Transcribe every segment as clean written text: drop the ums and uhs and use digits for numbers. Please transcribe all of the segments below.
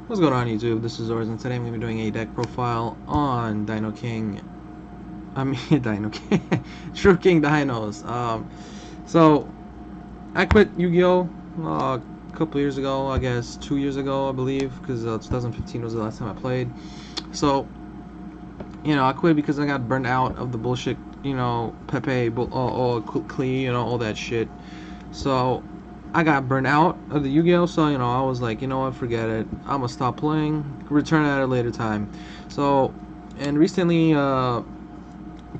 What's going on YouTube? This is Ors, and today I'm going to be doing a deck profile on Dino King. Dino King. True King Dinos. So, I quit Yu-Gi-Oh! A couple years ago, I guess 2 years ago, I believe, because 2015 was the last time I played. So, I quit because I got burned out of the bullshit, Pepe, Klee, all that shit. So, I got burnt out of the Yu-Gi-Oh! So, I was like, you know what, forget it. I'm gonna stop playing, return at a later time. So, and recently,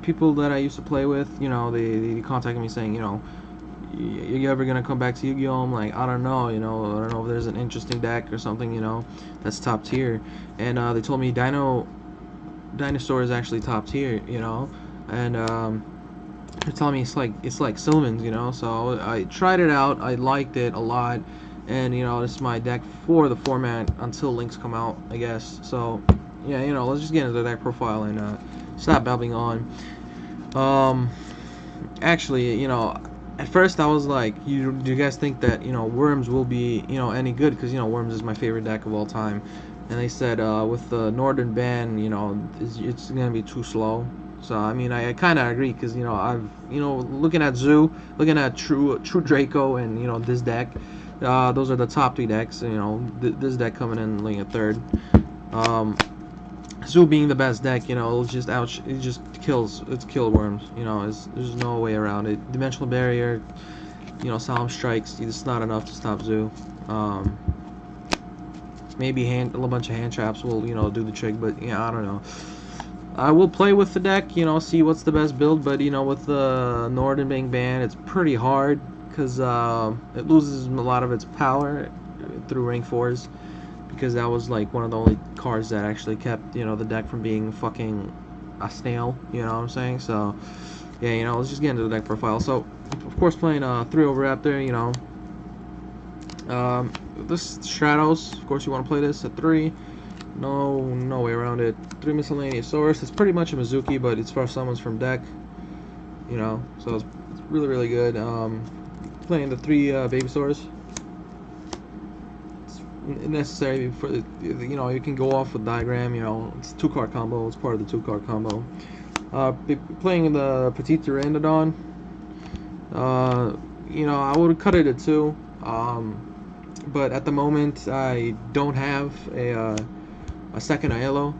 people that I used to play with, they contacted me saying, you ever gonna come back to Yu-Gi-Oh? I'm like, I don't know, I don't know if there's an interesting deck or something, that's top tier. And they told me Dinosaur is actually top tier, and they're telling me it's like Sylvan's, So I tried it out. I liked it a lot, and this is my deck for the format until links come out, I guess. So yeah, let's just get into the deck profile and stop babbling on. Um, Actually, at first I was like, do you guys think that Worms will be any good? Because Worms is my favorite deck of all time, and they said with the Northern Ban, it's gonna be too slow. So I mean, I kind of agree because I've looking at Zoo, looking at True Draco, and this deck, those are the top three decks. This deck coming in like a third. Um, Zoo being the best deck, it's just ouch. It just it's kill Worms. There's no way around it. Dimensional Barrier, Solemn Strikes. It's not enough to stop Zoo. Maybe a bunch of hand traps will do the trick, but I don't know. I will play with the deck, see what's the best build, but with the Northern being banned, it's pretty hard because it loses a lot of its power through rank 4s, because that was like one of the only cards that actually kept the deck from being fucking a snail, you know what I'm saying? So yeah, let's just get into the deck profile. So of course playing 3 Overraptor, this Stratos, of course you want to play this at 3. No way around it. 3 Miscellaneous Source. It's pretty much a Mizuki, but it's for summons from deck. So it's really, really good. Playing the 3 Baby Swords. It's necessary for the, you can go off with Diagram. It's 2-card combo. It's part of the 2-card combo. Playing the Petite Pteranodon. I would cut it at 2. But at the moment I don't have a second Aiello.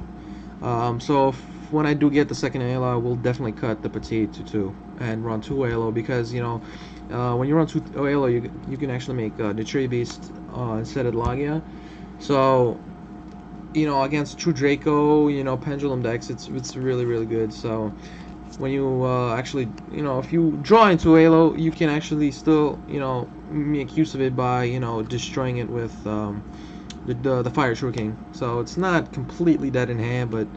So when I do get the second Aiello, I will definitely cut the Petite to 2 and run 2 Aiello, because when you run 2 Aiello, you can actually make the Tree Beast instead of Lagia. So against True Draco, Pendulum decks, it's really, really good. So when you actually, if you draw into Aiello, you can actually still make use of it by destroying it with the Fire True King. So it's not completely dead in hand, but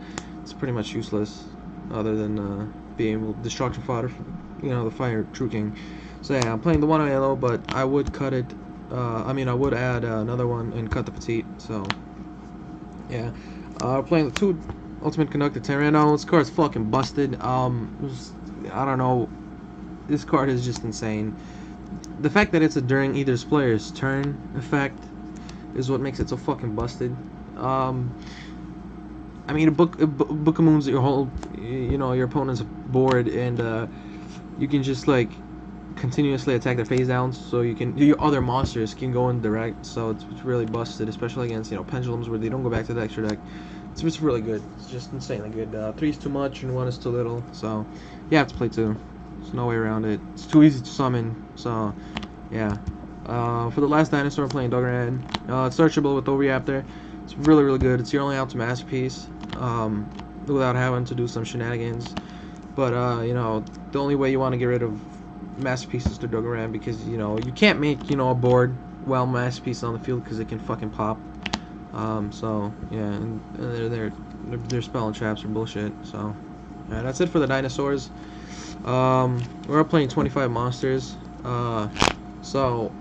it's pretty much useless other than being able to destruction fodder for, the Fire True King. So yeah, I'm playing the 1 Aiello, but I would cut it. I would add another one and cut the Petite. So yeah, playing the 2 Ultimate Conductor Tyranno. This card's fucking busted. I don't know. This card is just insane. The fact that it's a during either player's turn effect is what makes it so fucking busted. I mean, a book of moons your whole, your opponent's board, and you can just like continuously attack their phase downs, so your other monsters can go in direct. So it's really busted, especially against pendulums where they don't go back to the extra deck. It's really good. It's just insanely good. 3 is too much and 1 is too little, so you have to play 2. There's no way around it. It's too easy to summon, so yeah. For the last dinosaur, I'm playing Doggerhead. It's searchable with Overraptor. It's really, really good. It's your only out to Masterpiece, without having to do some shenanigans. But the only way you want to get rid of Masterpiece is to Doggerhead, because you can't make a board while Masterpiece on the field, because it can fucking pop. So yeah, and their spell and traps are bullshit. So yeah, that's it for the dinosaurs. We're playing 25 monsters. So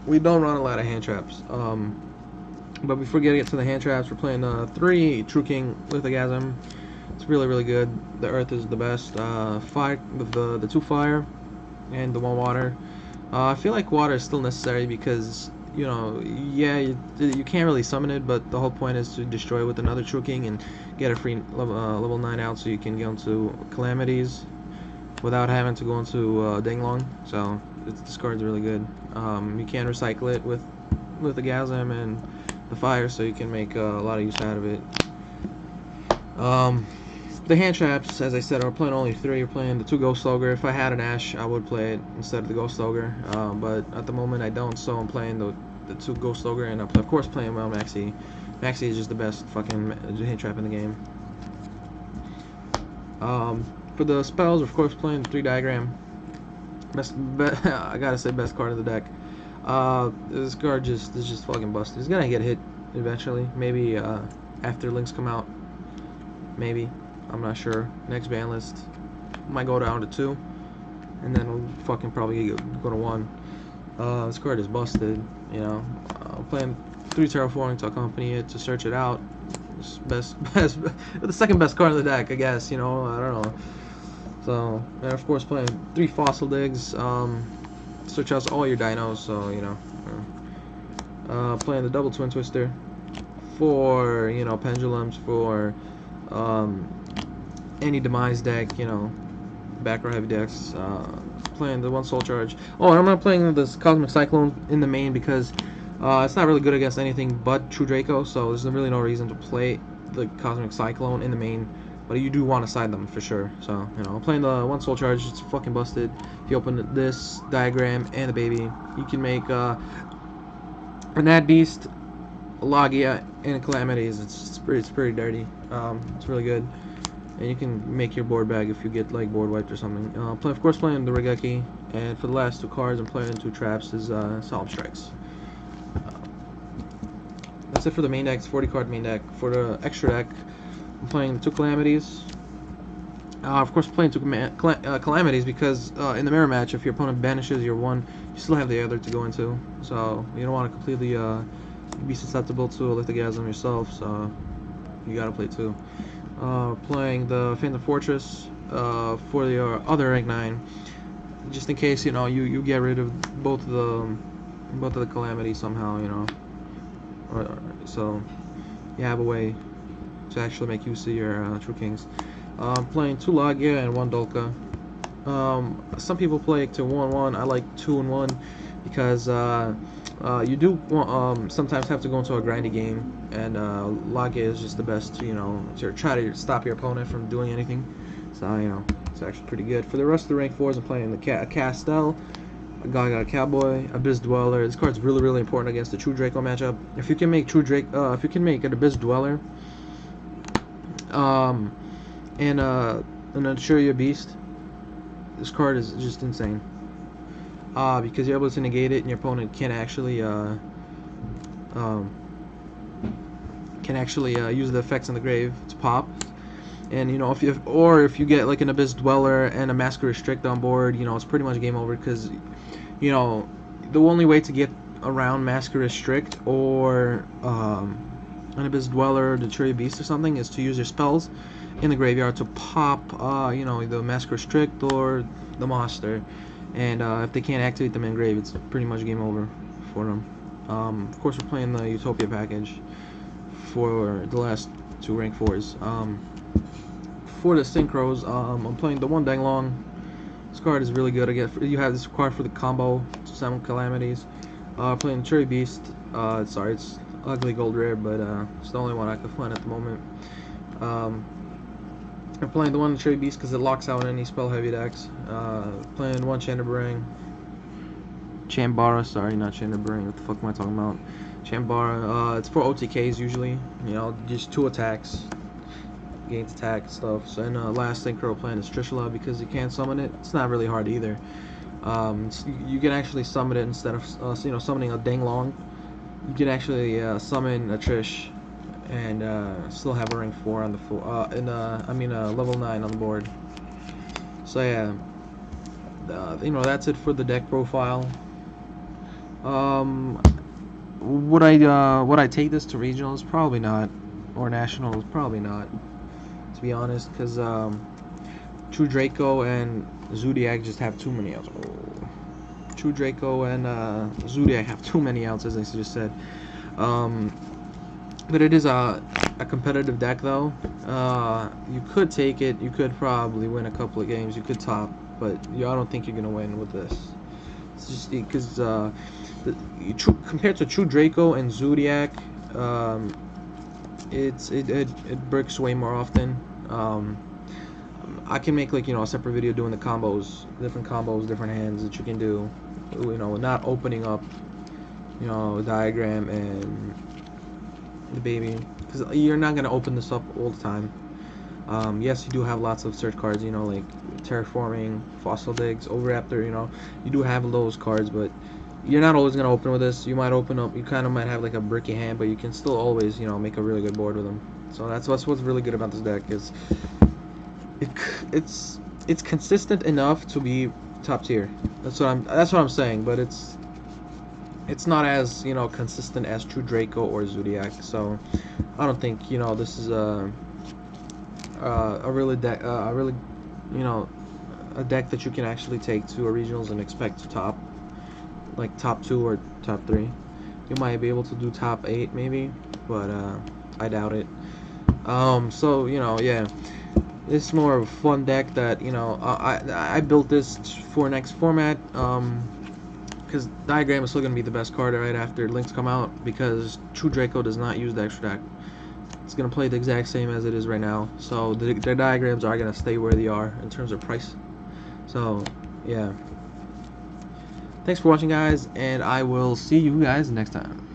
we don't run a lot of hand traps. But before getting to the hand traps, we're playing 3 True King Lithogasm. It's really, really good. The Earth is the best. Fire with the 2 fire and the 1 water. I feel like water is still necessary because you know, yeah, you can't really summon it, but the whole point is to destroy it with another True King and get a free level 9 out, so you can go into Calamities without having to go into Danglong. So this card's really good. You can recycle it with the Gasm and the Fire, so you can make a lot of use out of it. The hand traps, as I said, are playing only 3. You're playing the 2 Ghost Ogre. If I had an Ash, I would play it instead of the Ghost Ogre. But at the moment, I don't, so I'm playing the 2 Ghost Ogre, and I'm, of course, playing well Maxi. Maxi is just the best fucking hand trap in the game. For the spells, of course, playing the 3 Diagram. I gotta say, best card of the deck. This card is just fucking busted. He's gonna get hit eventually. Maybe after links come out. Maybe. I'm not sure. Next ban list might go down to 2, and then we'll fucking probably go to 1. This card is busted. You know, I'm playing 3 Terraforming to accompany it to search it out. It's the second best card in the deck, I guess. You know, I don't know. So, and of course, playing 3 Fossil Digs. Search out all your dinos. So you know, playing the double Twin Twister for pendulums for. Any demise deck, you know, back row heavy decks, playing the 1 Soul Charge. Oh, and I'm not playing this Cosmic Cyclone in the main because it's not really good against anything but True Draco, so there's really no reason to play the Cosmic Cyclone in the main, but you do want to side them for sure. So, you know, I'm playing the 1 Soul Charge. It's fucking busted. If you open this Diagram and the baby, you can make a Nad Beast, a Logia, and a Calamities. It's pretty dirty. It's really good. And you can make your board bag if you get like board wiped or something. Of course, playing the Regeki, and for the last 2 cards, I'm playing 2 traps is Solemn Strikes. That's it for the main deck. It's 40 card main deck. For the extra deck, I'm playing 2 Calamities. Of course, playing 2 Calamities because in the mirror match, if your opponent banishes your 1, you still have the other to go into. So you don't want to completely be susceptible to a Lithogasm yourself. So you gotta play 2. Playing the Phantom Fortress for your other rank 9, just in case you get rid of both of the Calamities somehow, so you have a way to actually make use of your True Kings. Playing 2 Logia and 1 Dolka. Some people play to 1-1. I like 2-1 because you do sometimes have to go into a grindy game, and Logia is just the best to try to stop your opponent from doing anything. So it's actually pretty good. For the rest of the rank 4s, I'm playing the Castel, a Gaga Cowboy, Abyss Dweller. This card's really important against the True Draco matchup. If you can make if you can make an Abyss Dweller, and an Arturia Beast, this card is just insane. Because you're able to negate it, and your opponent can actually use the effects in the grave to pop. And if you get like an Abyss Dweller and a Masker Restrict on board, it's pretty much game over, because the only way to get around Masker Restrict or an Abyss Dweller, the Arturia Beast or something, is to use your spells in the graveyard to pop the Masker Restrict or the monster. And if they can't activate them in grave, it's pretty much game over for them. Of course, we're playing the Utopia package for the last 2 rank 4s. For the Synchros, I'm playing the 1 Danglong. This card is really good. Again, you have this card for the combo to summon Calamities. Playing the Cherry Beast. Sorry, it's ugly gold rare, but it's the only one I can find at the moment. I'm playing the 1 Cherry Beast because it locks out any spell heavy decks. Playing 1 Chandrabarang. Chambara, sorry, not Chandrabarang. What the fuck am I talking about? Chambara. It's for OTKs usually. Just 2 attacks. Gains attack stuff. So, and last Synchro playing is Trishula because you can't summon it. It's not really hard either. You can actually summon it instead of summoning a Danglong. You can actually summon a Trish and still have a rank 4 on the level 9 on the board. So yeah, that's it for the deck profile. Would I take this to regionals? Probably not, or nationals? Probably not, to be honest, because True Draco and Zodiac just have too many of them. True Draco and Zodiac have too many outs, as I just said. But it is a competitive deck, though. You could take it. You could probably win a couple of games. You could top, but I don't think you're gonna win with this. It's just because compared to True Draco and Zodiac, it bricks way more often. I can make like a separate video doing the combos, different hands that you can do. Not opening up diagram and the baby, because you're not gonna open this up all the time. Yes, you do have lots of search cards, like terraforming, fossil digs, overraptor. You do have those cards, but you're not always gonna open with this. You might open up. You kind of might have like a bricky hand, but you can still always make a really good board with them. So that's what's really good about this deck is it's consistent enough to be top tier. That's what I'm saying, but it's not as consistent as True Draco or Zodiac. So I don't think this is a really a deck that you can actually take to a regionals and expect to top like top 2 or top 3. You might be able to do top 8 maybe, but I doubt it. So yeah, it's more of a fun deck that I built this for next format. Because Diagram is still going to be the best card right after Links come out, because True Draco does not use the extra deck. It's going to play the exact same as it is right now, so their diagrams are going to stay where they are in terms of price. So yeah, thanks for watching, guys, and I will see you guys next time.